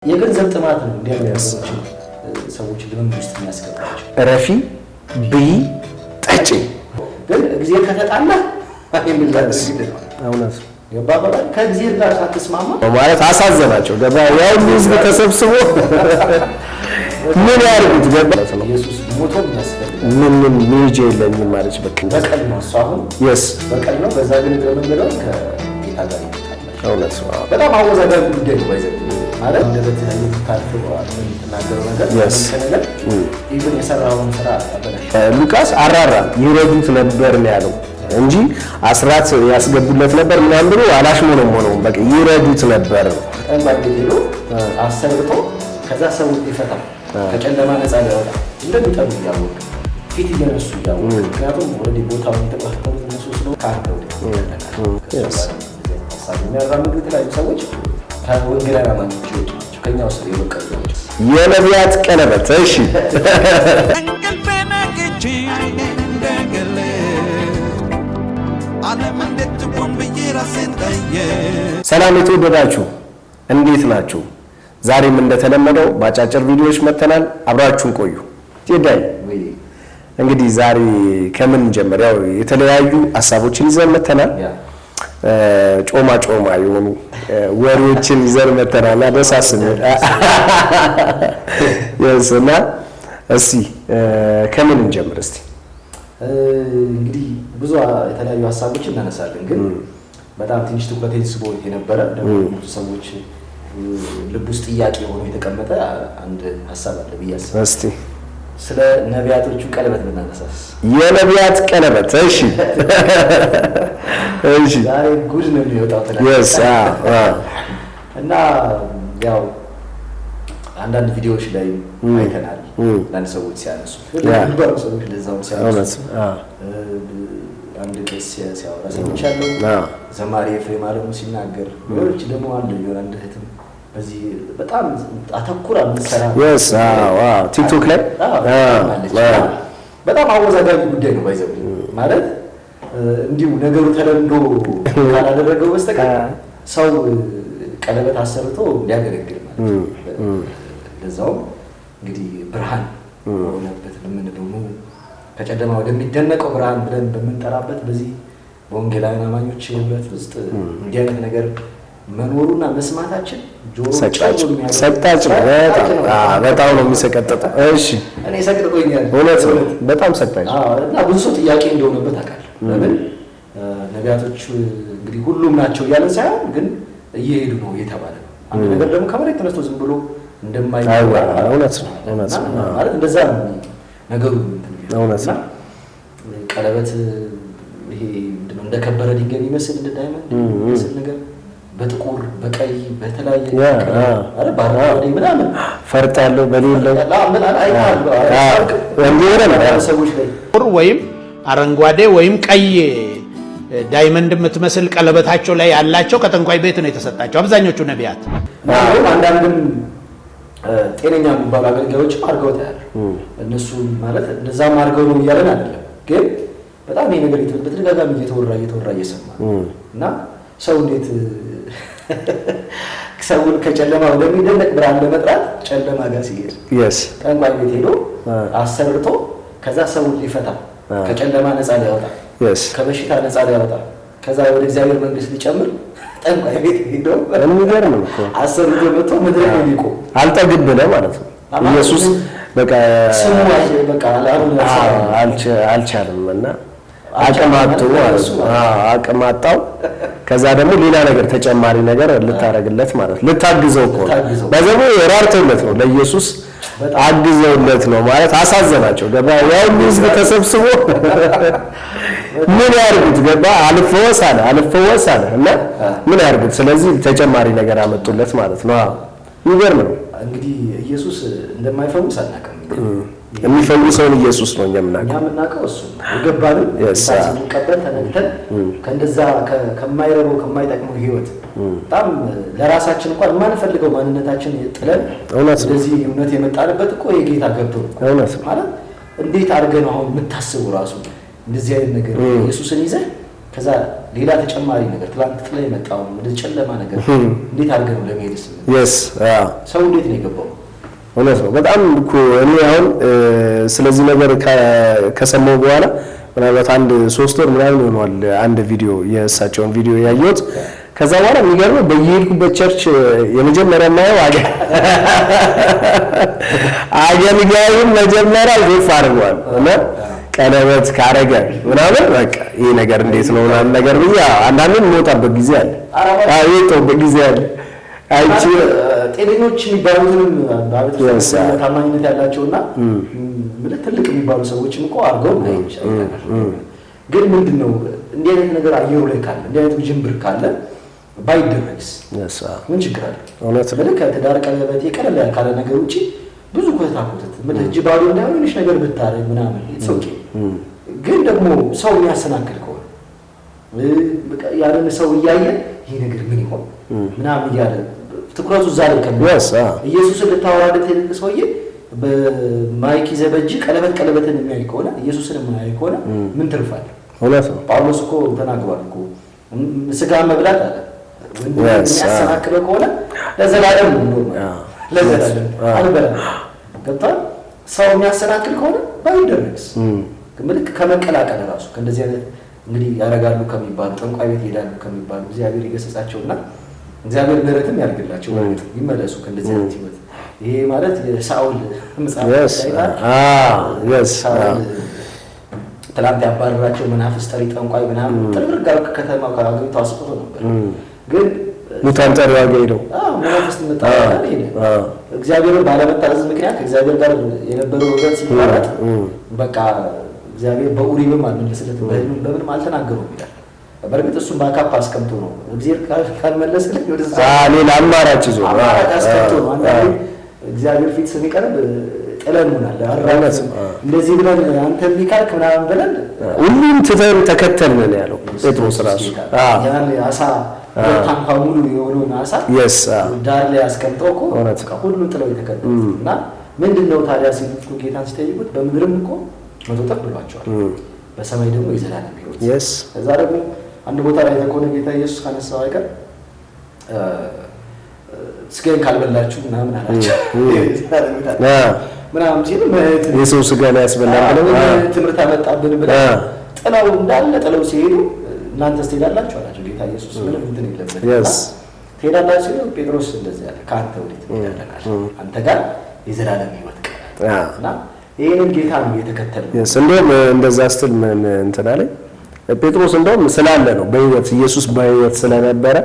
የገንዘብ ጥማት ነው እንዲያመጣው ሰዎች ልምምድ ውስጥ የሚያስገባቸው ረፊ ብይ ጠጪ ግን እግዚአብሔር ከተጣላ የሚላስ አውናስ የባባላ ከእግዚአብሔር ጋር ሳትስማማ ማለት አሳዘናቸው ገባ ያው ህዝብ ተሰብስቦ ምን ያርጉት ገባ ኢየሱስ ሞቶም ያስፈልጋል ምን ሚጄ ለምን ማለት በቀል ነው ሳሁን yes በቀል ነው በዛ ግን ለምንገለው ከጌታ ጋር ይጣላል አውናስ በጣም አወዛጋቢ ጉዳይ ነው ባይዘው ማለት እንደተተያየ ታርፈው ተናገረው ነገር ነገር ኢቭን የሰራውን ስራ አበላሽ ሉቃስ አራራ ይረዱት ነበር ነው ያለው እንጂ አስራት ያስገቡለት ነበር ምናምን ብሎ አላሽሞንም ሆነው በቃ ይረዱት ነበር እንባዲሎ አሰርቶ ከዛ ሰው ይፈታ ከጨለማ ነፃ ሊያወጣ እንደሚጠሩ ያወቅ ፊት እየነሱ ያወቅ ምክንያቱም ወደ ቦታውን ተባህተው እነሱ ስለሆነ ካርተው የሚያራምዱ የተለያዩ ሰዎች ከወንጌላውያን አማኞች ከኛው ውስጥ የበቀሉ የነቢያት ቀለበት እሺ ሰላም የተወደዳችሁ እንዴት ናችሁ? ዛሬም እንደተለመደው ባጫጭር ቪዲዮዎች መተናል። አብራችሁን ቆዩ። ጤዳይ እንግዲህ ዛሬ ከምን ጀመር? ያው የተለያዩ ሐሳቦችን ይዘን መተናል። ጮማ የሆኑ ወሬዎችን ይዘን መተናል። ደሳስነ የስና እስቲ ከምን ጀምር እስቲ እንግዲህ ብዙ የተለያዩ ሐሳቦችን እናነሳለን ግን በጣም ትንሽ ትኩረቴን ስቦ የነበረ ደግሞ ሰዎች ልብ ውስጥ ጥያቄ ሆኖ የተቀመጠ አንድ ሐሳብ አለ ብያስ እስቲ ስለ ነቢያቶቹ ቀለበት ብናነሳስ የነቢያት ቀለበት እሺ እሺ ዛሬ ጉድ ነው የሚወጣው yes እና ያው አንዳንድ ቪዲዮዎች ላይ አይተናል አንድ ሰዎች ሲያነሱ ለባሩ ሰዎች ለዛው ሲያነሱ አንድ ቄስ ሲያወራ ሰምቻለሁ ዘማሪ ኤፍሬም አለሙ ሲናገር ወሮች ደግሞ አንድ የሆነ አንድ እህትም በዚህ በጣም አተኩራ ምትሰራ yes ቲክቶክ ላይ በጣም አወዛጋቢ ጉዳይ ነው ባይዘው ማለት እንዲሁ ነገሩ ተለምዶ ካላደረገው በስተቀር ሰው ቀለበት አሰርቶ ሊያገለግል ማለት ለዛው እንግዲህ ብርሃን ሆነበት ለምንድነው ነው ከጨለማ ወደሚደነቀው ብርሃን ብለን በመንጠራበት በዚህ በወንጌላውያን አማኞች ህብረት ውስጥ እንዲህ አይነት ነገር መኖሩና መስማታችን ጆሮ ሰጣጭ በጣም ነው የሚሰቀጥጠው እሺ እኔ ሰቅጥቶኛል እውነት ነው በጣም ሰጣጭ እና ብዙ ሰው ጥያቄ እንደሆነበት አውቃለሁ ለምን ነቢያቶች እንግዲህ ሁሉም ናቸው ያለን ሳይሆን ግን እየሄዱ ነው እየተባለ ነው አንድ ነገር ደግሞ ከመሬት ተነስቶ ዝም ብሎ እንደማይወራ እውነት ነው ማለት እንደዛ ነው ነገሩ እውነት ነው ቀለበት ይሄ ምንድነው እንደከበረ ድንጋይ ይመስል እንደ ዳይመንድ ይመስል ነገር በጥቁር በቀይ በተለያየ አረ ባራዴ ምናምን ፈርጥ ያለው በሌለው ምን አይታል ሰዎች ላይ ወይም አረንጓዴ ወይም ቀይ ዳይመንድ የምትመስል ቀለበታቸው ላይ ያላቸው ከጠንቋይ ቤት ነው የተሰጣቸው አብዛኞቹ ነቢያት አንዳንድም ጤነኛ የሚባሉ አገልጋዮች አድርገው ታያል እነሱ ማለት እንደዛም አድርገው ነው እያለን አይደለም ግን በጣም ይሄ ነገር በተደጋጋሚ እየተወራ እየሰማ እና ሰው እንዴት ሰውን ከጨለማ ወደሚደነቅ ብርሃን ለመጥራት ጨለማ ጋር ሲሄድ ጠንቋይ ቤት ሄዶ አሰርቶ ከዛ ሰውን ሊፈታ ከጨለማ ነፃ ሊያወጣ ከበሽታ ነፃ ሊያወጣ ከዛ ወደ እግዚአብሔር መንግስት ሊጨምር ጠንቋይ ቤት ሄዶ የሚገርም ነው አሰርቶ መጥቶ መድረክ ሊቆ አልጠግብለ ማለት ነው ኢየሱስ በቃ ስሙ በቃ አልቻለም እና አቅማጣው ከዛ ደግሞ ሌላ ነገር ተጨማሪ ነገር ልታረግለት ማለት ልታግዘው እኮ በዘመኑ የራርተውለት ነው ለኢየሱስ አግዘውለት ነው ማለት አሳዘናቸው ገባ ያው ህዝብ ተሰብስቦ ምን ያርጉት ገባ አልፈወስ አለ እና ምን ያርጉት ስለዚህ ተጨማሪ ነገር አመጡለት ማለት ነው ይገርም ነው እንግዲህ ኢየሱስ እንደማይፈውስ አናውቅም የሚፈውሰውን ኢየሱስ ነው የምናውቀው እሱ የገባንም ሳይቀበል ተነግተን ከእንደዛ ከማይረበው ከማይጠቅመው ህይወት በጣም ለራሳችን እንኳን የማንፈልገው ማንነታችን ጥለን ስለዚህ እውነት የመጣንበት እኮ የጌታ ገብቶ እውነት ማለት እንዴት አድርገን አሁን የምታስቡ ራሱ እንደዚህ አይነት ነገር ኢየሱስን ይዘህ ከዛ ሌላ ተጨማሪ ነገር ትላንት ጥላ የመጣው ወደ ጨለማ ነገር እንዴት አድርገህ ነው ለመሄድስ? ሰው እንዴት ነው የገባው? እውነት ነው። በጣም እኮ እኔ አሁን ስለዚህ ነገር ከሰማሁ በኋላ ምናልባት 3 ወር ምናምን ሆኗል አንድ ቪዲዮ የእሳቸውን ቪዲዮ ያየሁት። ከዛ በኋላ የሚገርመው በየሄድኩበት ቸርች የመጀመሪያ ማየው አገልጋዩን መጀመሪያ ዜፍ አድርጓል እና ቀለበት ካረገ ምናምን በቃ ይሄ ነገር እንዴት ነው ምናምን ነገር ብዬ አንዳንዴ የምወጣበት ጊዜ አለ። የወጣሁበት ጊዜ አለ። አይቺ ጤነኞች የሚባሉትንም ታማኝነት ያላቸውና ትልቅ የሚባሉ ሰዎችም እኮ አድርገው ግን ምንድነው እንዲህ አይነት ነገር አየሩ ላይ ካለ እንዲህ አይነት ጅምብር ካለ ባይደረግስ ምን ችግር አለ? እውነት ነው። ከትዳር ቀለበት የቀለለ ካለ ነገር ውጪ ብዙ ኮታኮት እጅ ባዶ እንዳይሆን ትንሽ ነገር ብታረግ ምናምን ኦኬ። ግን ደግሞ ሰው የሚያሰናክል ከሆነ ያንን ሰው እያየ ይሄ ነገር ምን ይሆን ምናምን እያለ ትኩረቱ እዛ ላይ ከሚያስ ኢየሱስን ልታወራለት የልክ ሰውዬ በማይክ ይዘህ በእጅ ቀለበትን የሚያይ ከሆነ ኢየሱስን የማያይ ከሆነ ምን ትርፋለህ? እውነት ነው። ጳውሎስ እኮ ተናግሯል እኮ ስጋ መብላት አለ የሚያሰናክለ ከሆነ ለዘላለም ነው ለዘላለም አልበላም። ገብቶሃል? ሰው የሚያሰናክል ከሆነ ባይደረግስ ምልክ ከመቀላቀል ራሱ ከእንደዚህ አይነት እንግዲህ ያደርጋሉ ከሚባሉ ጠንቋይ ቤት ይሄዳሉ ከሚባሉ እግዚአብሔር ይገሰጻቸውና እግዚአብሔር ምሕረትም ያድርግላቸው ይመለሱ ከእንደዚህ አይነት ህይወት። ይሄ ማለት የሳውል መጽሐፍ ትላንት ያባረራቸው መናፍስት ጠሪ ጠንቋይ ምናምን ጥርግርግ ጋር ከተማው ከአገሪቱ አስጥቶ ነበር። ግን ሙታን ጠሪ ያገኘው መናፍስት መጣጣ እግዚአብሔርን ባለመታዘዝ ምክንያት ከእግዚአብሔር ጋር የነበረው ወገን ሲባረጥ በቃ እግዚአብሔር በኡሪምም አልመለሰለትም በምንም አልተናገረውም ይላል። በእርግጥ እሱን ባካፕ አስቀምጦ ነው እግዚአብሔር ካልመለሰለት ወደዛ ሌላ አማራጭ ይዞ አስቀምጦ ነው። አንዳንዴ እግዚአብሔር ፊት ስንቀርብ ጥለን ሆናል አራራስ እንደዚህ ብለን አንተ ቢካልክ ምናምን ብለን ሁሉም ትተን ተከተልን ያለው ጴጥሮስ ራሱ ያን አሳ ታንኳ ሙሉ የሆነውን አሳ ዳር ላይ አስቀምጦ እኮ ሁሉም ጥለው የተከተሉና ምንድነው ታዲያ ሲሉት ጌታን ሲጠይቁት በምድርም እኮ መቶ ጠብ ብሏቸዋል በሰማይ ደግሞ የዘላለም ሕይወት። ከዛ ደግሞ አንድ ቦታ ላይ ተቆነ ጌታ ኢየሱስ ካነሳው አይቀር ስጋዬን ካልበላችሁ ምናምን አላቸው ምናምን ሲሉ የሰው ስጋ ላይ ያስበላል ብለው ትምህርት አመጣብን ብለው ጥለው እንዳለ ጥለው ሲሄዱ እናንተስ ትሄዳላችሁ አላቸው ጌታ ኢየሱስ። ምንም እንትን የለበትም ትሄዳላችሁ ሲሉ ጴጥሮስ እንደዚህ ያለ ከአንተ ወዴት ትሄዳለህ? አንተ ጋር የዘላለም ሕይወት ቀርና ይሄንን ጌታ ነው የተከተለው። እንደውም እንደዛ ስትል ምን እንትን አለኝ ጴጥሮስ እንደውም ስላለ ነው በሕይወት ኢየሱስ በሕይወት ስለነበረ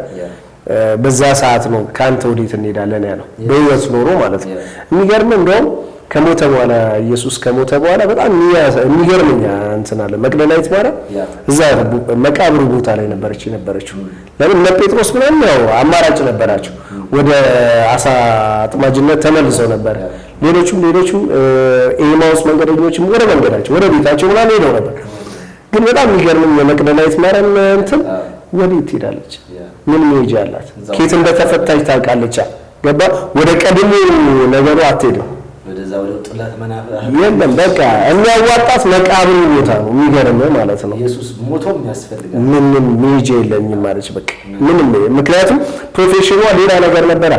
በዛ ሰዓት ነው ካንተ ወዴት እንሄዳለን ያለው በሕይወት ኖሮ ማለት ነው። የሚገርም እንደውም ከሞተ በኋላ ኢየሱስ ከሞተ በኋላ በጣም የሚገርምኛ እንትን አለ መቅደላዊት ማርያም እዛ መቃብሩ ቦታ ላይ ነበረችው። ለምን እነ ጴጥሮስ ምናምን ያው አማራጭ ነበራቸው ወደ አሳ አጥማጅነት ተመልሰው ነበር። ሌሎቹም ኤማውስ መንገደኞችም ወደ መንገዳቸው ወደ ቤታቸው ምናምን ሄደው ነበር። ግን በጣም የሚገርምኝ የመቅደላዊት ማርያም እንትን ወዴት ትሄዳለች? ምን መሄጃ አላት? ኬት እንደተፈታች ታውቃለች። ገባ ወደ ቀድሞ ነገሩ አትሄድም። ወደዛ ወደ ጥላት መናፈራ የለም በቃ የሚያዋጣት መቃብሩ ቦታ ነው። የሚገርም ማለት ነው። ኢየሱስ ሞቶም ያስፈልጋል ምንም መሄጃ የለኝም ማለች በቃ ምንም። ምክንያቱም ፕሮፌሽኗ ሌላ ነገር ነበረ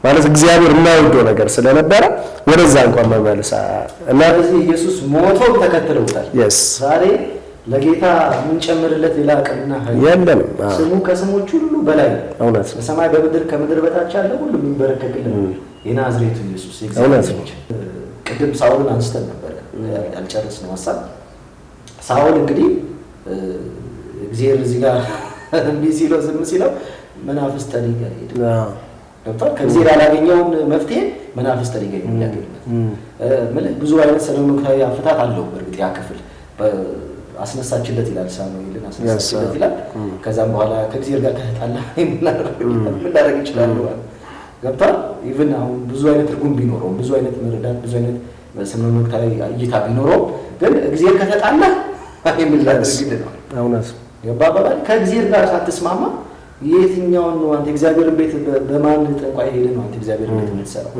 ማለት እግዚአብሔር የማይወደው ነገር ስለነበረ ወደዛ እንኳን መመለሳ እና ስለዚህ ኢየሱስ ሞቶም ተከትለውታል። ዛሬ ለጌታ ምን ጨምርለት ሌላ አቅምና ኃይል የለም። ስሙ ከስሞች ሁሉ በላይ እውነት በሰማይ በምድር ከምድር በታች ያለ ሁሉ የሚበረከክልን የናዝሬቱ ኢየሱስ እውነት ነው። ቅድም ሳውልን አንስተን ነበር ያልጨረስነው ሐሳብ። ሳውል እንግዲህ እግዚአብሔር እዚህ ጋር እምቢ ሲለው ዝም ሲለው መናፍስት ጠሪ ጋር ሄደ። ገብቷል። ከእግዚአብሔር ያላገኘውን መፍትሄ መናፍስት ጠሪ ጋር የሚያገኝበት ብዙ አይነት ሰለሞናዊ አፈታት አለው። በእርግጥ ያ ክፍል አስነሳችለት ይላል ሳሙኤልን አስነሳችለት ይላል። ከዛም በኋላ ከእግዚአብሔር ጋር ከተጣላ ምን ላደርግ ይችላል ማለት ገብቷል። ኢቭን አሁን ብዙ አይነት ትርጉም ቢኖረው ብዙ አይነት መረዳት ብዙ አይነት ሰለሞናዊ እይታ ቢኖረው ግን እግዚአብሔር ከተጣላ ምን ላደርግ ነው እውነት ገባባል። ከእግዚአብሔር ጋር ሳትስማማ የትኛውን ነው አንተ እግዚአብሔርን ቤት በማን ጠንቋይ ሄደህ ነው አንተ እግዚአብሔርን ቤት የምትሰራው?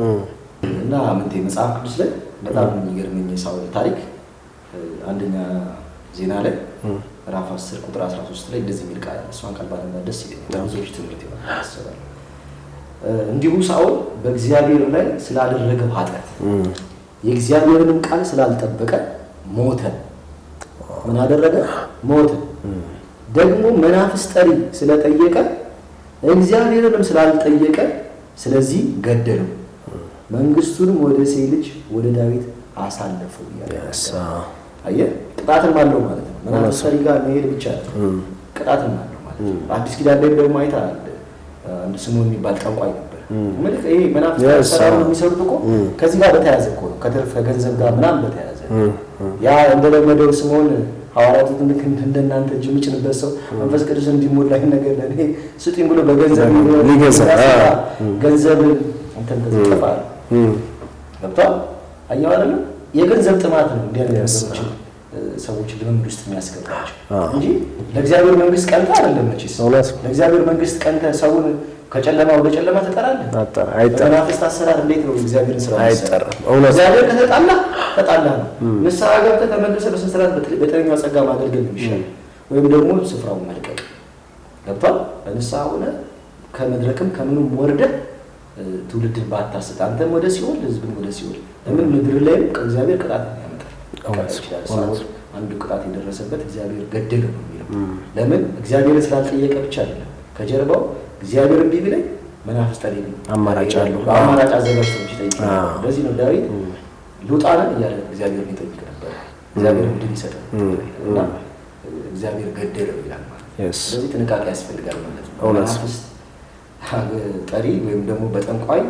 እና ምንቴ መጽሐፍ ቅዱስ ላይ በጣም የሚገርመኝ ሳውል ታሪክ አንደኛ ዜና ላይ ምዕራፍ 10 ቁጥር 13 ላይ እንደዚህ የሚል ቃል እሷን ቃል ባለና ደስ ይላል። ብዙዎች ትምህርት ይሆናል። እንዲሁ ሳኦል በእግዚአብሔር ላይ ስላደረገው ኃጢአት የእግዚአብሔርንም ቃል ስላልጠበቀ ሞተ። ምን አደረገ? ሞተ። ደግሞ መናፍስት ጠሪ ስለጠየቀ እግዚአብሔርንም ስላልጠየቀ ስለዚህ ገደለው። መንግስቱንም ወደ እሴይ ልጅ ወደ ዳዊት አሳለፈው ይላል። አየህ፣ ቅጣትም አለው ማለት ነው። መናፍስት ጠሪ ጋር መሄድ ብቻ አይደለም፣ ቅጣትም አለው ማለት ነው። አዲስ ኪዳን ላይ ደግሞ አይተሃል። አንድ ስምዖን የሚባል ጠንቋይ ነበር። ማለት ይሄ መናፍስት ሰራው የሚሰሩት እኮ ከዚህ ጋር በተያያዘ እኮ ነው፣ ከትርፍ ከገንዘብ ጋር ምናምን በተያያዘ ያ እንደለመደው ስምዖን ሐዋርያቱን ልክ እንደናንተ እጅ የሚጭንበት ሰው መንፈስ ቅዱስ እንዲሞላኝ ነገር ለኔ ስጡኝ ብሎ በገንዘብ ሊገዛ ገንዘብ እንትን ተጽፏል። ገብቷል? አየሁ አይደል? የገንዘብ ጥማት ነው እንዲያደርጋቸው ሰዎች ልምምድ ውስጥ የሚያስገባቸው እንጂ ለእግዚአብሔር መንግስት ቀንተ አይደለም። መቼስ ለእግዚአብሔር መንግስት ቀንተ ሰውን ከጨለማ ወደ ጨለማ ተጠራለህ? በመናፍስት አሰራር እንዴት ነው እግዚአብሔርን ስራ አይጠራ? እግዚአብሔር ተጣላ ነው። ንስሐ ገብተህ ተመልሰህ በስንስራት በጤነኛው ጸጋ ማገልገል ነው የሚሻለው፣ ወይም ደግሞ ስፍራውን መልቀቅ። ገብቷል? በንስሐ ሆነ ከመድረክም ከምንም ወርደህ ትውልድን ባታስት፣ አንተም ወደ ሲኦል ህዝብን ወደ ሲኦል። ለምን ምድር ላይ ከእግዚአብሔር ቅጣት ያመጣል። አንዱ ቅጣት የደረሰበት እግዚአብሔር ገደለው ነው የሚለው። ለምን? እግዚአብሔርን ስላልጠየቀ ብቻ አይደለም፣ ከጀርባው እግዚአብሔር እንዲህ ቢለኝ መናፍስት ጠሪ አማራጭ አለው። አማራጭ አዘጋጅቶ ይጠይቅ። ለዚህ ነው ዳዊት ሉጣና እያለ እግዚአብሔርን ይጠይቅ ነበር። እግዚአብሔር እንዲህ ይሰጣል እና እግዚአብሔር ገደለው ይላል ማለት ነው። ስለዚህ ጥንቃቄ ያስፈልጋል ማለት ነው። መናፍስት ጠሪ ወይም ደግሞ በጠንቋይ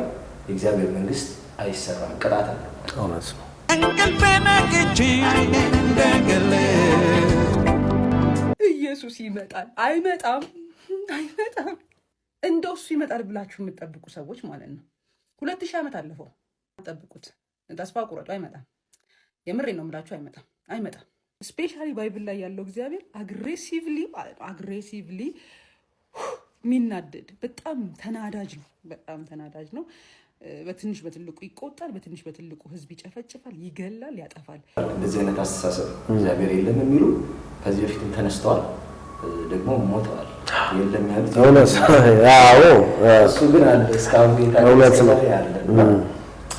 የእግዚአብሔር መንግስት አይሰራም፣ ቅጣት አለው። እውነት ነው። ኢየሱስ ይመጣል። አይመጣም። እንደው እሱ ይመጣል ብላችሁ የምትጠብቁ ሰዎች ማለት ነው 2000 ዓመት አለፈው። ጠብቁት፣ ተስፋ ቁረጡ። አይመጣም። የምሬ ነው የምላችሁ፣ አይመጣም። ስፔሻሊ ባይብል ላይ ያለው እግዚአብሔር አግሬሲቭሊ የሚናደድ በጣም ተናዳጅ ነው። በትንሽ በትልቁ ይቆጣል፣ በትንሽ በትልቁ ህዝብ ይጨፈጭፋል፣ ይገላል፣ ያጠፋል። እንደዚህ አይነት አስተሳሰብ እግዚአብሔር የለም የሚሉ ከዚህ በፊትም ተነስተዋል፣ ደግሞ ሞተዋል። የለም ያሉት እሱ ግን አለ እስካሁን ጌታ ያለ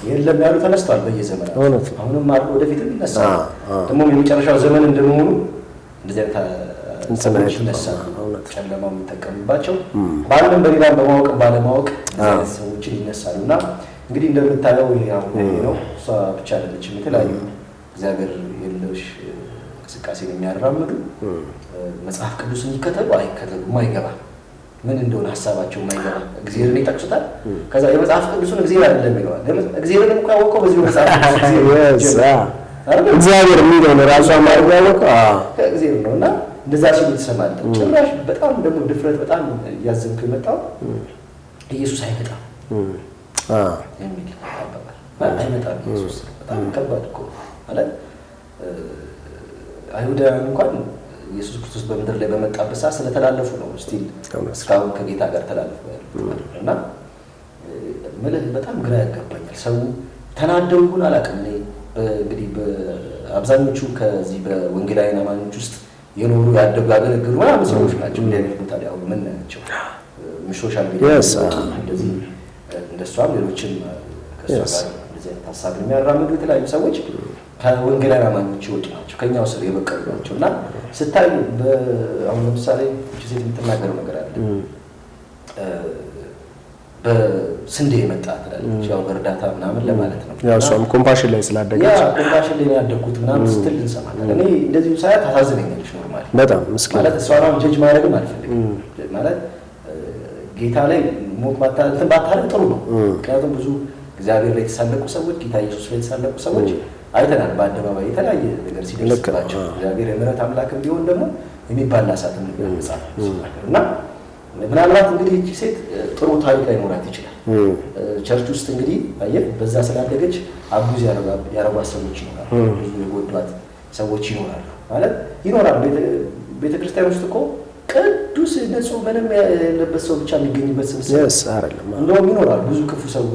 የለም ያሉ ተነስተዋል በየዘመናት። አሁንም አሉ፣ ወደፊትም ይነሳሉ። ደግሞ የመጨረሻው ዘመን እንደመሆኑ እንደዚህ አይነት ሰዎች ይነሳሉ። ጨለማው የሚጠቀምባቸው በአንድም በሌላም በማወቅም ባለማወቅ ሰዎችን ይነሳሉ። እና እንግዲህ እንደምታየው አሁን ነው እሷ ብቻ አይደለችም። የተለያዩ እግዚአብሔር የለሽ እንቅስቃሴን የሚያራምዱ መጽሐፍ ቅዱስን ይከተሉ አይከተሉ የማይገባ ምን እንደሆነ ሀሳባቸው የማይገባ እግዚአብሔርን ይጠቅሱታል። ከዛ የመጽሐፍ ቅዱስን እግዚአብሔር አይደለም ይለዋል። እግዚአብሔርን እኮ ያወቀው በዚህ መጽሐፍ ቅዱስ እግዚአብሔር የሚለውን ራሱ አማርኛ ያወቀው እግዚአብሔር ነው። እና እንደዛ ሲሉ ትሰማለህ። ጭራሽ በጣም ደግሞ ድፍረት በጣም እያዘንኩ የመጣው ኢየሱስ አይመጣም የሚል አባባል አይመጣም። ኢየሱስ በጣም ከባድ እኮ ማለት አይሁዳውያን እንኳን ኢየሱስ ክርስቶስ በምድር ላይ በመጣበት ሰዓት ስለተላለፉ ነው ስቲል እስካሁን ከጌታ ጋር ተላለፉ ያሉት። እና ምልህ በጣም ግራ ያጋባኛል። ሰው ተናደው ይሁን አላውቅም። እኔ እንግዲህ በአብዛኞቹ ከዚህ በወንጌላውያን አማኞች ውስጥ የኖሩ ያደጉ ያገለገሉ ምናምን ሰዎች ናቸው። እንደዚህ ቦታ ላይ አሁን ምን ናቸው ሶሻል ሚዲያ እንደዚህ እንደሷም ሌሎችም ከሷ ጋር እንደዚህ ሀሳብ የሚያራምዱ የተለያዩ ሰዎች ከወንጌላውያን አማኞች ይወጡ ናቸው፣ ከኛው ስር የበቀሉ ናቸው። እና ስታይ አሁን ለምሳሌ ሴት የምትናገረው ነገር አለ። በስንዴ የመጣ ትላለች፣ ያው በእርዳታ ምናምን ለማለት ነው። ያው እሷም ኮምፓሽን ላይ ስላደገች ኮምፓሽን ላይ ያደግኩት ምናምን ስትል እንሰማለን። እኔ እንደዚሁ ሳያት ታሳዝነኛለች። ኖርማሊ በጣም ምስኪን ማለት እሷን ጀጅ ማድረግም አልፈልግም። ማለት ጌታ ላይ ሞት ባታረግ ጥሩ ነው። ምክንያቱም ብዙ እግዚአብሔር ላይ የተሳለቁ ሰዎች፣ ጌታ ኢየሱስ ላይ የተሳለቁ ሰዎች አይተናል። በአደባባይ የተለያየ ነገር ሲደርስባቸው እግዚአብሔር የምሕረት አምላክም ቢሆን ደግሞ የሚባል እሳትም መጽሐፍ እና ምናልባት እንግዲህ እቺ ሴት ጥሩ ታሪክ ላይኖራት ይችላል። ቸርች ውስጥ እንግዲህ አየህ በዛ ስላደገች አቡዝ ያረጓት ሰዎች ይኖራሉ፣ ብዙ የጎዷት ሰዎች ይኖራሉ ማለት ይኖራሉ። ቤተክርስቲያን ውስጥ እኮ ቅዱስ ንጹህ ምንም ያለበት ሰው ብቻ የሚገኝበት ስብስብ አይደለም። እንደውም ይኖራሉ ብዙ ክፉ ሰዎች፣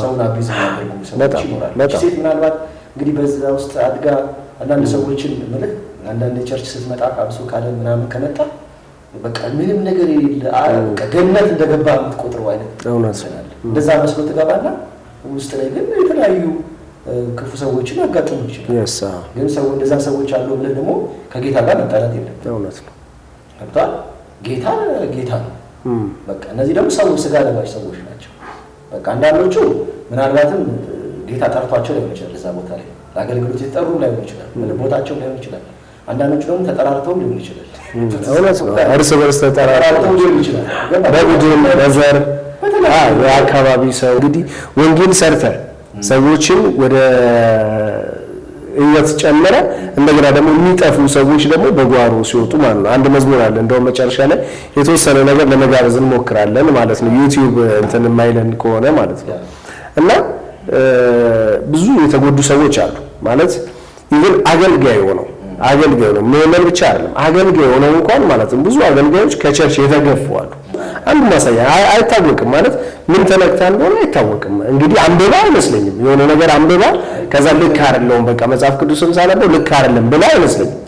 ሰውን አቡዝ የሚያደርጉ ሰዎች ይኖራሉ። እቺ ሴት ምናልባት እንግዲህ በዛ ውስጥ አድጋ አንዳንድ ሰዎችን ማለት አንዳንድ ቸርች ስትመጣ ካብሶ ካለ ምናምን ከመጣ በቃ ምንም ነገር የሌለ ገነት እንደገባ የምትቆጥረው አይነት ይሆናል። እንደዛ መስሎ ትገባና ውስጥ ላይ ግን የተለያዩ ክፉ ሰዎችን ያጋጥሙ ይችላል። ግን ሰው እንደዛ ሰዎች አሉ ብለህ ደግሞ ከጌታ ጋር መጣላት የለም። እውነት ነው። ገብቶሃል? ጌታ ነው። በቃ እነዚህ ደግሞ ስጋ ለባሽ ሰዎች ናቸው። በቃ አንዳንዶቹ ምናልባትም ጌታ ጠርቷቸው ሊሆን ይችላል፣ እዛ ቦታ ላይ ለአገልግሎት የተጠሩ ላይሆን ይችላል፣ ቦታቸው ላይሆን ይችላል። አንዳንዶቹ ደግሞ ተጠራርተው ሊሆን ይችላል። እውነት ነው። እርስ በርስ ተጠራርተው ሊሆን ይችላል። በቡድን በዘር የአካባቢ ሰው እንግዲህ ወንጌል ሰርተህ ሰዎችን ወደ ህይወት ጨመረ። እንደገና ደግሞ የሚጠፉ ሰዎች ደግሞ በጓሮ ሲወጡ ማለት ነው። አንድ መዝሙር አለ እንደው መጨረሻ ላይ የተወሰነ ነገር ለመጋበዝ እንሞክራለን ማለት ነው፣ ዩቲዩብ እንትን የማይለን ከሆነ ማለት ነው። እና ብዙ የተጎዱ ሰዎች አሉ ማለት ኢቭን አገልጋይ ሆነው ምዕመን ብቻ አይደለም አገልጋይ ሆነው እንኳን ማለት ነው ብዙ አገልጋዮች ከቸርች የተገፉ አሉ። አንድ ማሳያ አይታወቅም ማለት ምን ተነክታ እንደሆነ አይታወቅም። እንግዲህ አንብባ አይመስለኝም የሆነ ነገር አንብባ ከዛ ልክ አይደለም በቃ መጽሐፍ ቅዱስን ሳነበው ልክ አይደለም ብላ አይመስለኝም።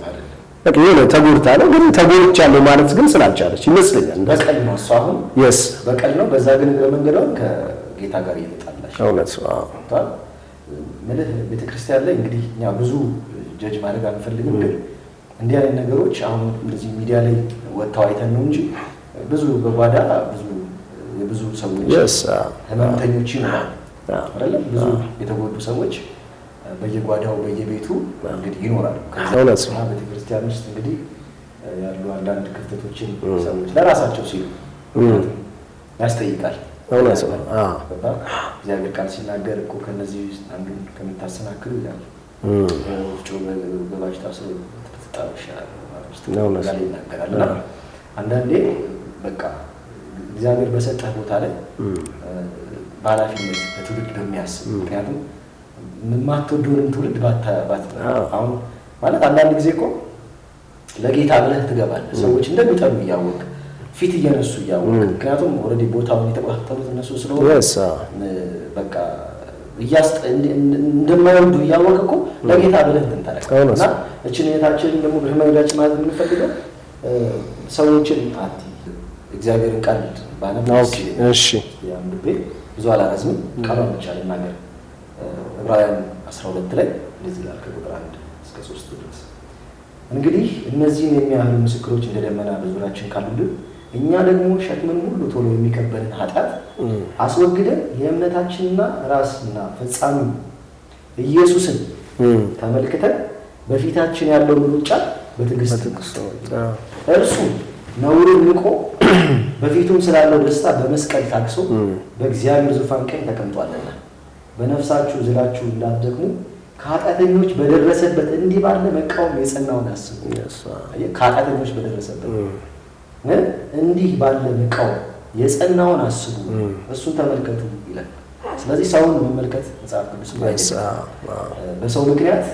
በቃ የሆነ ተጎድታ ነው ግን ተጎድቻለሁ ማለት ግን ስላልቻለች ይመስለኛል። በቀል ነው እሱ አሁን በቀል ነው። በዛ ግን እግረ መንገዷን ከጌታ ጋር እየተጣላች እውነት ምልህ ቤተክርስቲያን ላይ እንግዲህ እኛ ብዙ ጀጅ ማድረግ አንፈልግም፣ ግን እንዲህ አይነት ነገሮች አሁን እንደዚህ ሚዲያ ላይ ወጥተው አይተን ነው እንጂ ብዙ በጓዳ ብዙ ሰዎች ህመምተኞች ይኖራሉ አይደለም። ብዙ የተጎዱ ሰዎች በየጓዳው በየቤቱ እንግዲህ ይኖራሉ። ከዛ ቤተክርስቲያን ውስጥ እንግዲህ ያሉ አንዳንድ ክፍተቶችን ሰዎች ለራሳቸው ሲሉ ያስጠይቃል። እውነት ነው። እግዚአብሔር ቃል ሲናገር እኮ ከነዚህ አንዱን ከምታሰናክሉ ይላል በባሽታ ሰው ተጣጣሽ ያለው ይናገራልና አንዳንዴ በቃ እግዚአብሔር በሰጠህ ቦታ ላይ በኃላፊነት በትውልድ በሚያስብ ምክንያቱም የማትወደውንም ትውልድ አሁን ማለት አንዳንድ ጊዜ እኮ ለጌታ ብለህ ትገባለህ ሰዎች እንደሚጠሉ እያወቅ ፊት እየነሱ እያወቅ ምክንያቱም ኦልሬዲ ቦታውን የተቆጣጠሩት እነሱ ስለሆነ በቃ እንደማይወዱ እያወቅ እኮ ለጌታ ብለህ ትንተረክና እችን የታችንን ደግሞ በህመዳችን ማለት የምንፈልገው ሰዎችን እግዚአብሔርን ቃል ባነብስ ያንብቤ ብዙ አላረዝምም ቃሏን ብቻ ልናገር። ዕብራውያን 12 ላይ እንደዚህ ይላል ከቁጥር 1 እስከ 3 ድረስ እንግዲህ እነዚህን የሚያህሉ ምስክሮች እንደ ደመና በዙሪያችን ካሉልን እኛ ደግሞ ሸክምን ሁሉ ቶሎ የሚከበንን ኃጢአት አስወግደን የእምነታችንና ራስና ፈጻሚ ኢየሱስን ተመልክተን በፊታችን ያለውን ሩጫ በትዕግስት እርሱ ነውርን ንቆ በፊቱም ስላለው ደስታ በመስቀል ታግሶ በእግዚአብሔር ዙፋን ቀኝ ተቀምጧልና በነፍሳችሁ ዝላችሁ እንዳትደክሙ ከኃጢአተኞች በደረሰበት እንዲህ ባለ መቃወም የጸናውን አስቡ። ከኃጢአተኞች በደረሰበት እንዲህ ባለ መቃወም የጸናውን አስቡ፣ እሱን ተመልከቱ ይላል። ስለዚህ ሰውን መመልከት መጽሐፍ ቅዱስ በሰው ምክንያት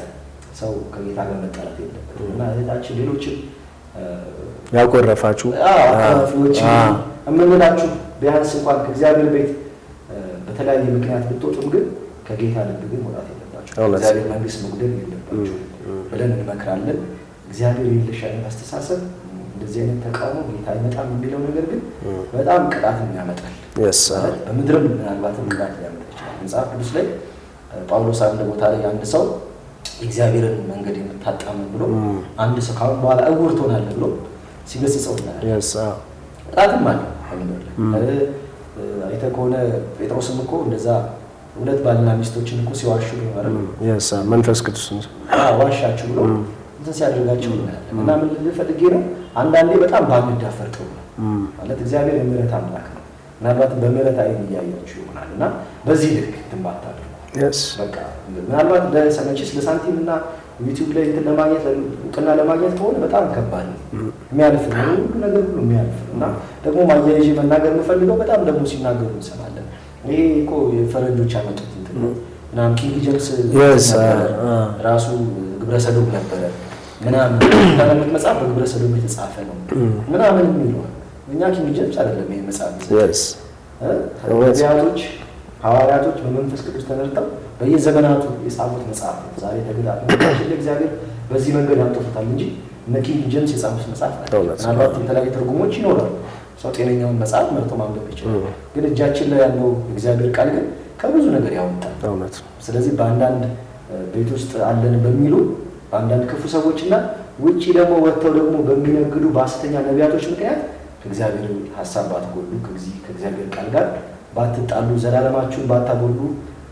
ሰው ከጌታ ጋር መጣላት የለበትም እና እህታችን ሌሎችም ያቆረፋችሁ አካፍሎች እምንላችሁ ቢያንስ እንኳን ከእግዚአብሔር ቤት በተለያየ ምክንያት ብትወጡም ግን ከጌታ ልብ ግን መውጣት የለባችሁ፣ እግዚአብሔር መንግስት መጉደል የለባችሁ ብለን እንመክራለን። እግዚአብሔር የለሽ አይነት አስተሳሰብ እንደዚህ አይነት ተቃውሞ ጌታ አይመጣም የሚለው ነገር ግን በጣም ቅጣትን ያመጣል። በምድርም ምናልባትም ቅጣት ሊያመጣ ይችላል። መጽሐፍ ቅዱስ ላይ ጳውሎስ አንድ ቦታ ላይ አንድ ሰው እግዚአብሔርን መንገድ የምታጣመም ብሎ አንድ ሰው ካሁን በኋላ እውር ትሆናለህ ብሎ ሲገስጸው እናያለን። ቅጣትም አለ በምድር ላይ አይተህ ከሆነ ጴጥሮስም እኮ እንደዛ ሁለት ባልና ሚስቶችን እኮ ሲዋሹ ነው አይደል? መንፈስ ቅዱስ ዋሻችሁ ብሎ እንትን ሲያደርጋቸው እናያለን። እና ምን ልፈልጌ ነው አንዳንዴ በጣም ባንዳፈር ጥሩ ነው ማለት እግዚአብሔር የምህረት አምላክ ነው። ምናልባትም በምህረት አይን እያያችሁ ይሆናል እና በዚህ ልክ ትንባታለሁ በቃ ምናልባት ለሰመችስ ለሳንቲም እና ዩቲዩብ ላይ እንትን ለማግኘት እውቅና ለማግኘት ከሆነ በጣም ከባድ ነው። የሚያልፍ ነው ሁሉ ነገር ሁሉ የሚያልፍ ነው እና ደግሞ ማያይዤ መናገር የምፈልገው በጣም ደግሞ ሲናገሩ እንሰማለን። ይሄ እኮ የፈረንጆች ያመጡት እንትን ነው ምናምን ኪንግ ጄምስ ራሱ ግብረ ሰዶም ነበረ ምናምን ታሪክ መጽሐፍ በግብረ ሰዶም የተጻፈ ነው ምናምን የሚለው እኛ ኪንግ ጄምስ አይደለም ይሄ መጽሐፍ ነቢያቶች ሐዋርያቶች በመንፈስ ቅዱስ ተነድተው በየዘመናቱ የጻፉት መጽሐፍ ነው። ዛሬ ተገጣጥሞ እግዚአብሔር በዚህ መንገድ ያምጥቶታል እንጂ እነ ኪንግ ጄምስ የጻፉት መጽሐፍ አይደለም። ምናልባት የተለያዩ ትርጉሞች ይኖራሉ። ሰው ጤነኛውን መጽሐፍ መርጦ ማንበብ ይችላል። ግን እጃችን ላይ ያለው እግዚአብሔር ቃል ግን ከብዙ ነገር ያወጣል። ስለዚህ በአንዳንድ ቤት ውስጥ አለን በሚሉ በአንዳንድ ክፉ ሰዎችና ውጪ ደግሞ ወጥተው ደግሞ በሚነግዱ በሐሰተኛ ነቢያቶች ምክንያት ከእግዚአብሔር ሐሳብ ባትጎሉ ከእግዚአብሔር ቃል ጋር ባትጣሉ ዘላለማችሁን ባታጎሉ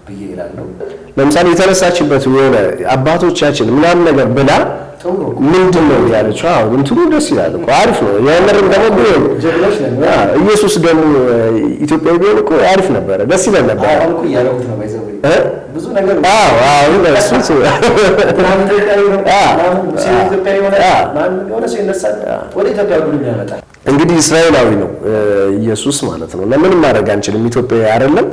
ብዬ እላለሁ። ለምሳሌ የተነሳችበት የሆነ አባቶቻችን ምናምን ነገር ብላ ምንድን ነው ያለችው? እንትኑ ደስ ይላል እኮ አሪፍ ነው። የምርም ደግሞ ጀግኖች ነን። ኢየሱስ ደግሞ ኢትዮጵያዊ ቢሆን እኮ አሪፍ ነበረ፣ ደስ ይላል ነበር። አሁን እኮ እያደረጉት ነው ባይዘው ብዙ ነገር እሱ ወደ ኢትዮጵያ ሁሉ ያመጣል። እንግዲህ እስራኤላዊ ነው ኢየሱስ ማለት ነው። ለምን ማድረግ አንችልም? ኢትዮጵያዊ አይደለም።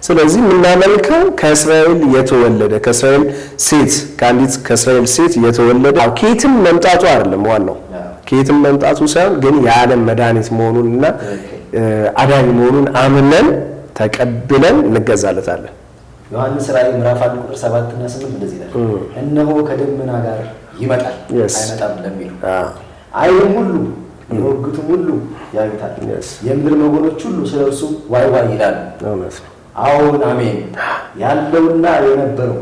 ስለዚህ የምናመልከው ከእስራኤል የተወለደ ከእስራኤል ሴት ከአንዲት ከእስራኤል ሴት የተወለደ ከየትም መምጣቱ አይደለም ዋናው ከየትም መምጣቱ ሳይሆን ግን የዓለም መድኃኒት መሆኑንና አዳኝ መሆኑን አምነን ተቀብለን እንገዛለታለን። ዮሐንስ ራእይ ምዕራፍ 1 ቁጥር 7 እና 8 እንደዚህ ይላል፣ እነሆ ከደመና ጋር ይመጣል አይመጣም ለሚሉ አይሁን ሁሉ የወጉትም ሁሉ ያዩታል፣ የምድር መጎኖች ሁሉ ስለ እርሱ ዋይ ዋይ ይላሉ። አዎን አሜን። ያለውና የነበረው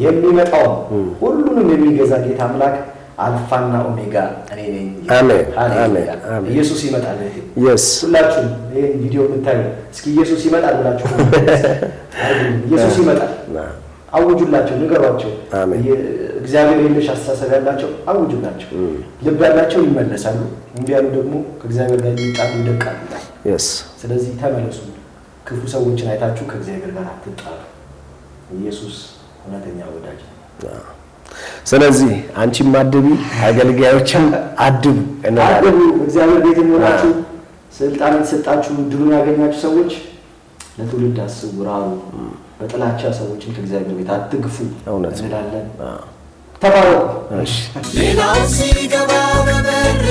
የሚመጣው ሁሉንም የሚገዛ ጌታ አምላክ አልፋና ኦሜጋ እኔ ነኝ። አሜን አሜን። ኢየሱስ ይመጣል። ሁላችሁም ይሄን ቪዲዮ የምታዩ እስኪ ኢየሱስ ይመጣል ብላችሁ ኢየሱስ ይመጣል አውጁላቸው፣ ንገሯቸው። እግዚአብሔር የለሽ አስተሳሰብ ያላቸው አውጁላቸው። ልብ ያላቸው ይመለሳሉ፣ እምቢ ያሉ ደግሞ ከእግዚአብሔር ጋር ይጣሉ ይደቃሉ። ስለዚህ ተመለሱ። ክፉ ሰዎችን አይታችሁ ከእግዚአብሔር ጋር አትጣሉ። ኢየሱስ እውነተኛ ወዳጅ ነው። ስለዚህ አንቺም አድቢ፣ አገልጋዮችም አድቡ። እግዚአብሔር ቤት ሆናችሁ ስልጣን የተሰጣችሁ ድሉን ያገኛችሁ ሰዎች ለትውልድ አስቡ፣ ራሩ። በጥላቻ ሰዎችን ከእግዚአብሔር ቤት አትግፉ እንላለን። ተባረኩ። ሌላው ሲገባ በበር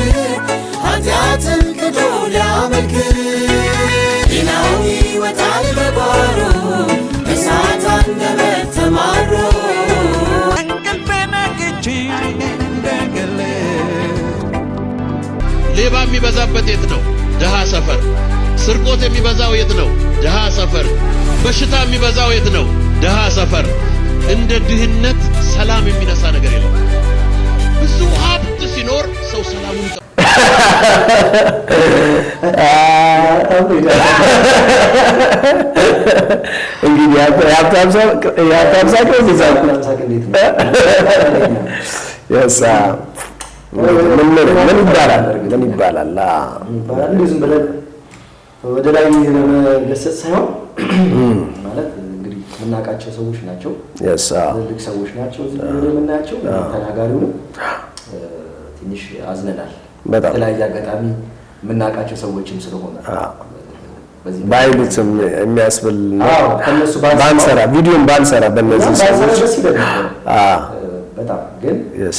ኃጢአትን ክዶ ሊያመልክ ሌላው ይወጣል በጓሮ በእሳት አንደበት ተማሮ ሌባ የሚበዛበት የት ነው? ድሃ ሰፈር። ስርቆት የሚበዛው የት ነው? ድሃ ሰፈር። በሽታ የሚበዛው የት ነው? ድሃ ሰፈር። እንደ ድህነት ሰላም የሚነሳ ነገር የለም። ብዙ ሀብት ሲኖር ሰው ሰላሙን እንግዲህ የሀብታም ሳቅ ምን ይባላል? ዝም ብለን ወደ ላይ ለመገሰጽ ሳይሆን ማለት እንግዲህ የምናውቃቸው ሰዎች ናቸው፣ ትልቅ ሰዎች ናቸው። እዚህ የምናያቸው ተናጋሪውንም ትንሽ አዝነናል። በተለያየ አጋጣሚ የምናውቃቸው ሰዎችም ስለሆነ ባይሉትም የሚያስብል ባንሰራ ቪዲዮም ባንሰራ በእነዚህ ሰዎች በጣም ግን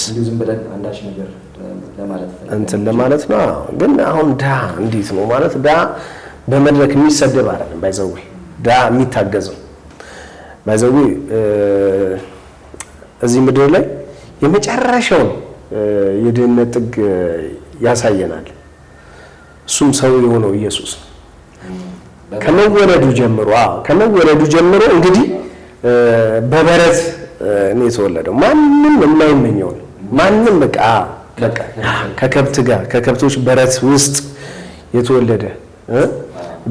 እንዲሁ ዝም ብለን አንዳች ነገር ለማለት እንትን ለማለት ነው። ግን አሁን ዳ እንዴት ነው ማለት ዳ በመድረክ የሚሰደብ አይደለም። ባይዘው ዳ የሚታገዘው ባይዘው እዚህ ምድር ላይ የመጨረሻውን የድህነት ጥግ ያሳየናል። እሱም ሰው የሆነው ኢየሱስ ከመወለዱ ጀምሮ እንግዲህ በበረት ነው የተወለደው። ማንም የማይመኘው ማንም በቃ ከከብት ጋር ከከብቶች በረት ውስጥ የተወለደ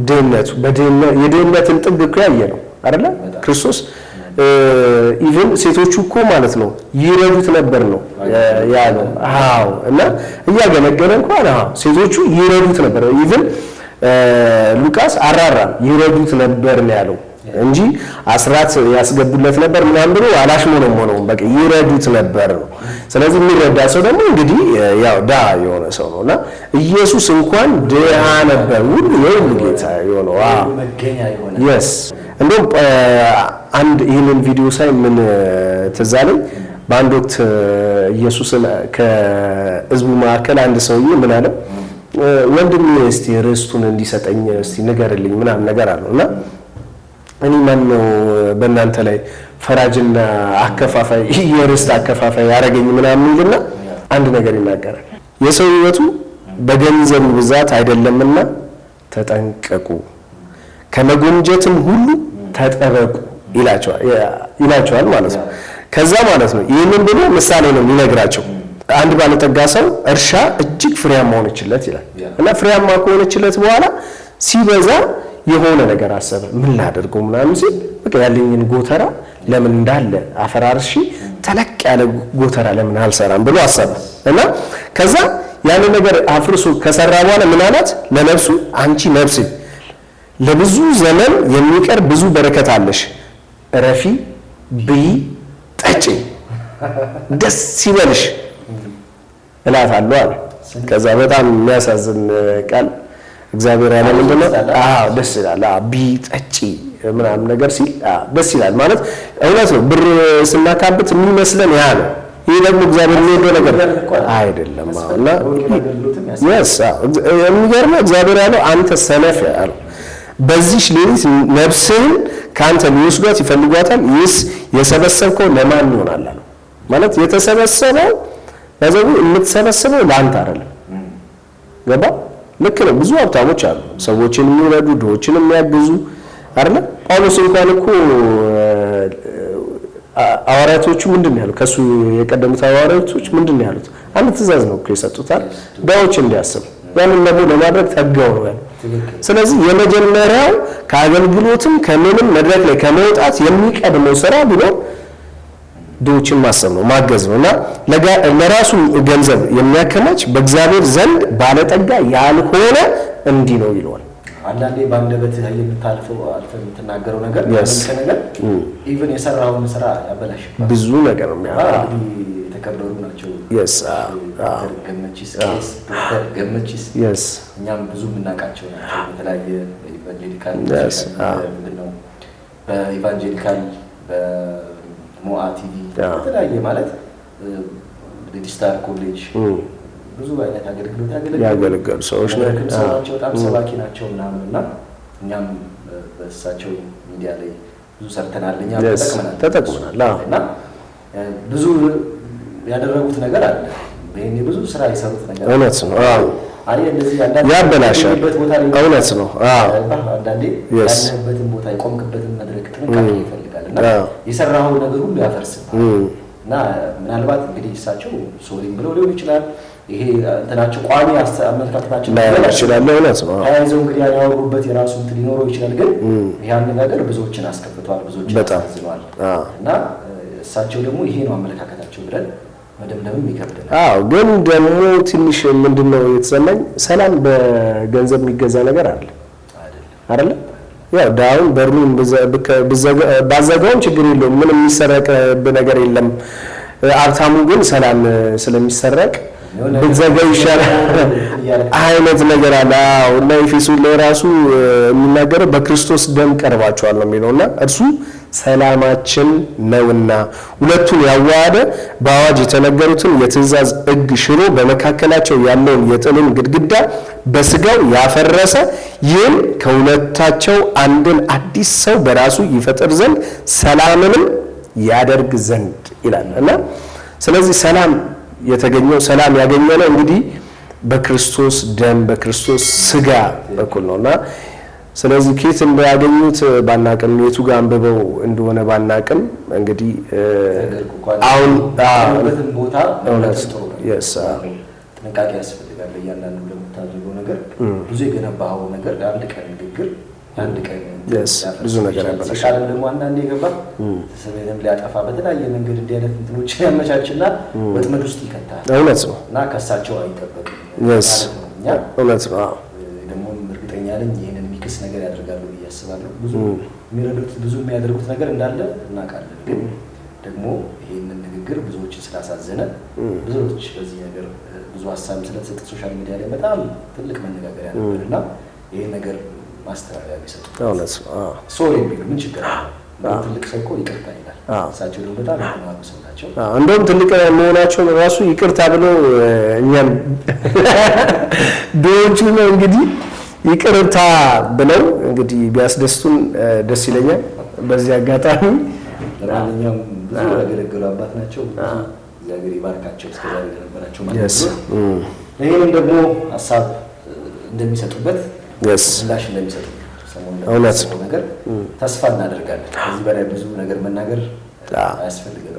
ድህነቱ የድህነትን ጥግ እኮ ያየ ነው አይደለ? ክርስቶስ ኢቭን ሴቶቹ እኮ ማለት ነው ይረዱት ነበር ነው ያለው። እና እያገለገለ እንኳን ሴቶቹ ይረዱት ነበር። ኢቭን ሉቃስ አራራም ይረዱት ነበር ነው ያለው እንጂ አስራት ያስገቡለት ነበር ምናምን ብሎ አላሽሞነሞነውም። በቃ ይረዱት ነበር ነው። ስለዚህ የሚረዳ ሰው ደግሞ እንግዲህ ያው ዳ የሆነ ሰው ነውና ኢየሱስ እንኳን ድሃ ነበር ሁሉ የሁሉ ጌታ የሆነው መገኛ የሆነ እንደውም አንድ ይህንን ቪዲዮ ሳይ ምን ትዝ አለኝ። በአንድ ወቅት ኢየሱስን ከህዝቡ መካከል አንድ ሰውዬ ምን አለ፣ ወንድሜ እስቲ ርስቱን እንዲሰጠኝ እስቲ ንገርልኝ ምናምን ነገር አለውና እኔ ማን ነው በእናንተ ላይ ፈራጅና አከፋፋይ የርስት አከፋፋይ ያደረገኝ ምናምን ይልና አንድ ነገር ይናገራል። የሰው ሕይወቱ በገንዘቡ ብዛት አይደለምና ተጠንቀቁ፣ ከመጎምጀትም ሁሉ ተጠበቁ ይላቸዋል ማለት ነው። ከዛ ማለት ነው ይህንን ብሎ ምሳሌ ነው የሚነግራቸው። አንድ ባለጠጋ ሰው እርሻ እጅግ ፍሬያማ ሆነችለት ይላል እና ፍሬያማ ከሆነችለት በኋላ ሲበዛ የሆነ ነገር አሰበ። ምን ላደርገው ምናምን ሲል በቃ ያለኝን ጎተራ ለምን እንዳለ አፈራርሺ ተለቅ ያለ ጎተራ ለምን አልሰራም ብሎ አሰበ እና ከዛ ያንን ነገር አፍርሶ ከሰራ በኋላ ምን አላት ለነፍሱ፣ አንቺ ነፍሴ ለብዙ ዘመን የሚቀር ብዙ በረከት አለሽ፣ እረፊ፣ ብይ፣ ጠጪ፣ ደስ ይበልሽ እላታለሁ አለ። ከዛ በጣም የሚያሳዝን ቃል እግዚአብሔር ያለ ምንድነው? ደስ ይላል። ብይ፣ ጠጪ ምናምን ነገር ሲል ደስ ይላል ማለት እውነት ነው። ብር ስናካብት የሚመስለን ያ ነው። ይህ ደግሞ እግዚአብሔር የሚወደው ነገር አይደለም። እና የሚገርመው እግዚአብሔር ያለው አንተ ሰነፍ ያለው በዚህ ሌሊት ነፍስህን ከአንተ ሊወስዷት ይፈልጓታል፣ ይህስ የሰበሰብከው ለማን ይሆናል አለው። ማለት የተሰበሰበው ለዘቡ የምትሰበስበው ለአንተ አይደለም። ገባ? ልክ ነው። ብዙ ሀብታሞች አሉ፣ ሰዎችን የሚረዱ ድሆችን የሚያግዙ አይደል? ጳውሎስ እንኳን እኮ ሐዋርያቶቹ ምንድን ነው ያሉት? ከሱ የቀደሙት ሐዋርያቶች ምንድን ነው ያሉት? አንድ ትእዛዝ ነው እኮ የሰጡታል፣ ድሆች እንዲያስቡ። ያንን ደግሞ ለማድረግ ተጋው ነው ያለው። ስለዚህ የመጀመሪያው ከአገልግሎትም ከምንም መድረክ ላይ ከመውጣት የሚቀድመው ስራ ቢኖር ድሆችን ማሰብ ነው፣ ማገዝ ነው። እና ለራሱ ገንዘብ የሚያከማች በእግዚአብሔር ዘንድ ባለጠጋ ያልሆነ እንዲህ ነው ይለዋል። አንዳንዴ በአንደበትህ የምታልፈው አልፈህ የምትናገረው ነገር ነገር ኢቭን የሰራውን ስራ ያበላሽባል። ብዙ ነገር ነው የተከበሩ ናቸው። ገመቺስ እኛም ብዙ የምናውቃቸው ናቸው። በተለያየ ኢቫንጀሊካል ምንድነው በኢቫንጀሊካል በሞአ ቲቪ በተለያየ ማለት ዲጂታል ኮሌጅ ብዙ አይነት አገልግሎት ያገለገሉ ሰዎች ናቸው። በጣም ሰባኪ ናቸው ምናምን እና እኛም በእሳቸው ሚዲያ ላይ ብዙ ሰርተናል። እኛም ተጠቅመናል እና ብዙ ያደረጉት ነገር አለ። በእኔ ብዙ ስራ የሰሩት ነገር እውነት ነው። አይ እንደዚህ አንዳንዴ ያበላሻል። እውነት ነው። አንዳንዴ ያለህበትን ቦታ የቆምክበትን መድረክ ጥንቃቄ ይፈልጋል እና የሰራኸው ነገር ሁሉ ያፈርስብሃል። እና ምናልባት እንግዲህ እሳቸው ሶሪም ብለው ሊሆን ይችላል። ይሄ እንትናቸው ቋሚ አመለካከታቸው ላይ ይችላል። እውነት ነው። ተያይዘው እንግዲህ ያወሩበት የራሱ እንትን ሊኖረው ይችላል። ግን ያን ነገር ብዙዎችን አስከፍቷል፣ ብዙዎችን አሳዝኗል። እና እሳቸው ደግሞ ይሄ ነው አመለካከታቸው ብለን መደምደምም ይከብደናል። ግን ደግሞ ትንሽ ምንድነው የተሰማኝ ሰላም በገንዘብ የሚገዛ ነገር አይደለ? ያው ዳውን በሩን ባዘጋውም ችግር የለውም፣ ምንም የሚሰረቅብህ ነገር የለም። ሀብታሙ ግን ሰላም ስለሚሰረቅ ብትዘጋው ይሻላል አይነት ነገር አለ። እና ኤፌሶን ላይ ራሱ የሚናገረው በክርስቶስ ደም ቀርባቸዋል ነው የሚለውና እርሱ ሰላማችን ነውና ሁለቱን ያዋሃደ በአዋጅ የተነገሩትን የትእዛዝ ሕግ ሽሮ በመካከላቸው ያለውን የጥልን ግድግዳ በስጋው ያፈረሰ ይህም ከሁለታቸው አንድን አዲስ ሰው በራሱ ይፈጥር ዘንድ ሰላምንም ያደርግ ዘንድ ይላል። እና ስለዚህ ሰላም ያገኘነው እንግዲህ በክርስቶስ ደም በክርስቶስ ስጋ በኩል ነውና ስለዚህ ኬት እንዳያገኙት ባናቅም የቱ ጋር አንብበው እንደሆነ ባናቅም እንግዲህ አሁን ቦታ ጥንቃቄ ያስፈልጋል። እያንዳንዱ ለምታደርገው ነገር ብዙ የገነባው ነገር አንድ ቀን ንግግር አንድ ቀን ብዙ ነገር ያበላሻል። ደግሞ አንዳንዴ የገባ ተሰበንም ሊያጠፋ በተለያየ መንገድ እንዲህ አይነት እንትኖችን ያመቻችና ወጥመድ ውስጥ ይከታል። እውነት ነው እና ከሳቸው አይጠበቅም። እውነት ነው። ደግሞ እርግጠኛ ነኝ ይሄንን የሚክስ ነገር ያደርጋሉ ብዬ አስባለሁ። ብዙ የሚረዱት ብዙ የሚያደርጉት ነገር እንዳለ እናውቃለን። ግን ደግሞ ይሄንን ንግግር ብዙዎችን ስላሳዘነ ብዙዎች በዚህ ነገር ብዙ ሀሳብ ስለተሰጠ ሶሻል ሚዲያ ላይ በጣም ትልቅ መነጋገሪያ ነበርና ይሄን ነገር ማስተባበያ ቢሰጡ ሶሪ ቢሉ ምን ችግር አለ? ትልቅ ሰው እኮ ይቅርታ ይላል። እሳቸው ደግሞ በጣም የተማሩ ሰው ናቸው። እንደውም ትልቅ መሆናቸውን ራሱ ይቅርታ ብሎ እኛም ድሆቹ ነው እንግዲህ ይቅርታ ብለው እንግዲህ ቢያስደስቱን ደስ ይለኛል። በዚህ አጋጣሚ ለማንኛውም ብዙ ያገለገሉ አባት ናቸው። እግዚአብሔር ይባርካቸው እስከዛሬ ለነበራቸው ማለት ነው። ይሄንን ደግሞ ሀሳብ እንደሚሰጡበት ምላሽ እንደሚሰጡበት እውነት ነገር ተስፋ እናደርጋለን። ከዚህ በላይ ብዙ ነገር መናገር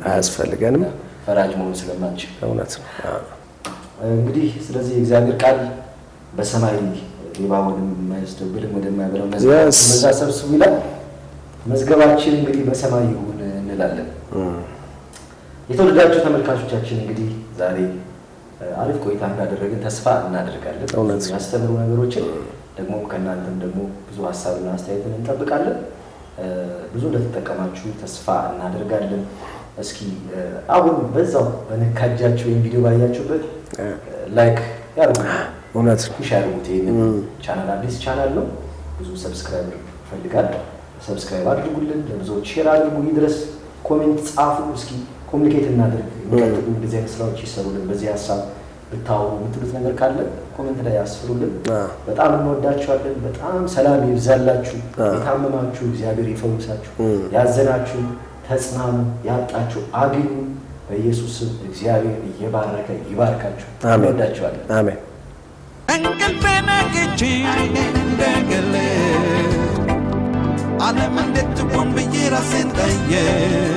አያስፈልገንም ፈራጅ መሆን ስለማንችል እውነት ነው። እንግዲህ ስለዚህ የእግዚአብሔር ቃል በሰማይ ሌባውንም የማይወስደው ወደማያበላው መዛ ሰብስቡ ይላል። መዝገባችን እንግዲህ በሰማይ ይሁን እንላለን። የተወደዳችሁ ተመልካቾቻችን እንግዲህ ዛሬ አሪፍ ቆይታ እንዳደረግን ተስፋ እናደርጋለን። ያስተምሩ ነገሮችን ደግሞ ከእናንተም ደግሞ ብዙ ሀሳብና አስተያየትን እንጠብቃለን። ብዙ እንደተጠቀማችሁ ተስፋ እናደርጋለን። እስኪ አሁን በዛው በነካጃችሁ ወይም ቪዲዮ ባያችሁበት ላይክ ያርጉ፣ እውነት ነው ይሻርጉት። ይሄንን ቻናል አዲስ ቻናል ነው፣ ብዙ ሰብስክራይበር ይፈልጋል። ሰብስክራይብ አድርጉልን፣ ለብዙዎች ሼር አድርጉ፣ ይድረስ። ኮሜንት ጻፉ። እስኪ ኮሙኒኬት እናድርግ። የሚቀጥሉ እንደዚህ አይነት ስራዎች ይሰሩልን። በዚህ ሀሳብ ብታወሩ የምትሉት ነገር ካለ ኮሜንት ላይ ያስፍሩልን። በጣም እንወዳችኋለን። በጣም ሰላም ይብዛላችሁ። የታመማችሁ እግዚአብሔር ይፈውሳችሁ፣ ያዘናችሁ ተጽናኑ፣ ያጣችሁ አግኙ። በኢየሱስ ስም እግዚአብሔር እየባረከ ይባርካችሁ። እንወዳችኋለን። አሜን። እንቅልፌ ነቅቼ እንደገለ ዓለም እንዴት ትሆን ብዬ ራሴን